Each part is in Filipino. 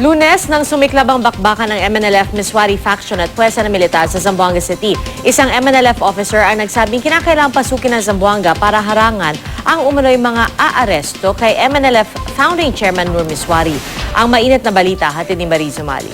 Lunes nang sumiklab ang bakbakan ng MNLF Miswari faction at pwersa ng militar sa Zamboanga City. Isang MNLF officer ang nagsabing kinakailangang pasukin ng Zamboanga para harangan ang umano'y mga aaresto kay MNLF Founding Chairman Nur Miswari. Ang mainit na balita hatid ni Mariz Umali.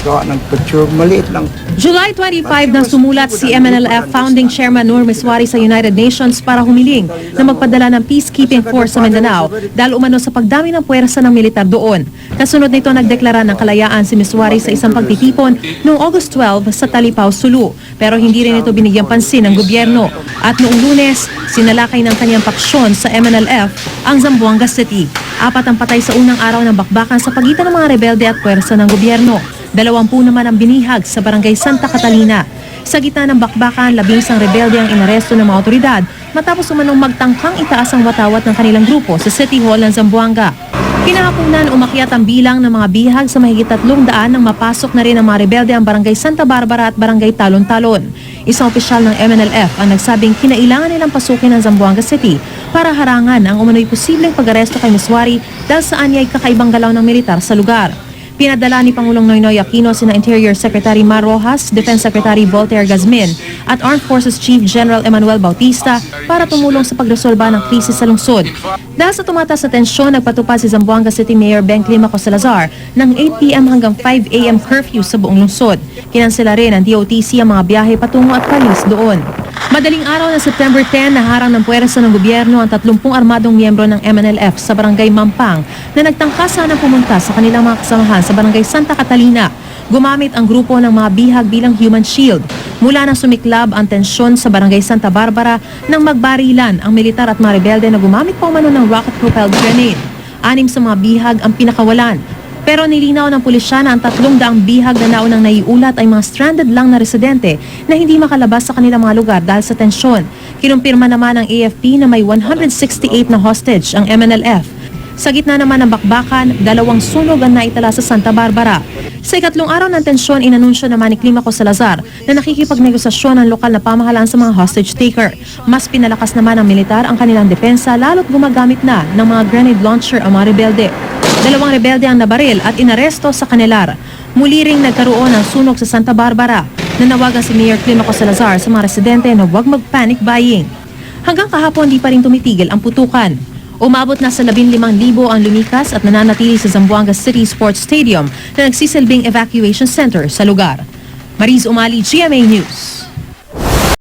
Gawa ng picture, maliit lang. July 25 nang sumulat si MNLF Founding Chairman Nur Miswari sa United Nations para humiling na magpadala ng peacekeeping force sa Mindanao dahil umano sa pagdami ng puwersa ng militar doon. Kasunod nito nagdeklara ng kalayaan si Miswari sa isang pagtitipon noong August 12 sa Talipao, Sulu. Pero hindi rin ito binigyang pansin ng gobyerno. At noong Lunes, sinalakay ng kanyang paksyon sa MNLF ang Zamboanga City. 4 ang patay sa unang araw ng bakbakan sa pagitan ng mga rebelde at puwersa ng gobyerno. 20 naman ang binihag sa barangay Santa Catalina. Sa gitna ng bakbakan, 11 rebelde ang inaresto ng mga otoridad matapos umanong magtangkang itaas ang watawat ng kanilang grupo sa City Hall ng Zamboanga. Kinahaponan umakyat ang bilang ng mga bihag sa mahigit 300 nang mapasok na rin ang mga rebelde ang barangay Santa Barbara at barangay Talon-Talon. Isang opisyal ng MNLF ang nagsabing kinailangan nilang pasukin ang Zamboanga City para harangan ang umano'y posibleng pag-aresto kay Miswari dahil saan niya ay kakaibang galaw ng militar sa lugar. Pinadala ni Pangulong Noynoy Aquino sina Interior Secretary Mar Rojas, Defense Secretary Voltaire Gazmin at Armed Forces Chief General Emmanuel Bautista para tumulong sa pagresolba ng krisis sa lungsod. Dahil sa tumataas na tensyon, nagpatupad si Zamboanga City Mayor Ben Climaco Salazar ng 8 p.m. hanggang 5 a.m. curfew sa buong lungsod. Kinansela rin ng DOTC ang mga biyahe patungo at palis doon. Madaling araw ng September 10, naharang ng puwersa ng gobyerno ang 30 armadong miyembro ng MNLF sa barangay Mampang na nagtangka sanang pumunta sa kanilang mga kasamahan sa barangay Santa Catalina. Gumamit ang grupo ng mga bihag bilang human shield. Mula na sumiklab ang tensyon sa barangay Santa Barbara nang magbarilan ang militar at mga rebelde na gumamit pa umano ng rocket-propelled grenade. 6 sa mga bihag ang pinakawalan. Pero nilinaw ng pulisya na ang 300 bihag na naunang naiulat ay mga stranded lang na residente na hindi makalabas sa kanilang mga lugar dahil sa tensyon. Kinumpirma naman ng AFP na may 168 na hostage ang MNLF. Sa gitna naman ng bakbakan, 2 sunog ang naitala sa Santa Barbara. Sa ikatlong araw ng tensyon, inanunsyo naman ni Climaco Salazar na nakikipagnegosasyon ang lokal na pamahalaan sa mga hostage taker. Mas pinalakas naman ng militar ang kanilang depensa lalo't gumagamit na ng mga grenade launcher ang mga rebelde. 2 rebelde ang nabaril at inaresto sa Canelar. Muli ring nagkaroon ng sunog sa Santa Barbara. Nanawagan si Mayor Climaco Salazar sa mga residente na huwag mag-panic buying. Hanggang kahapon di pa rin tumitigil ang putukan. Umabot na sa 15,000 ang lumikas at nananatili sa Zamboanga City Sports Stadium na nagsisilbing evacuation center sa lugar. Mariz Umali, GMA News.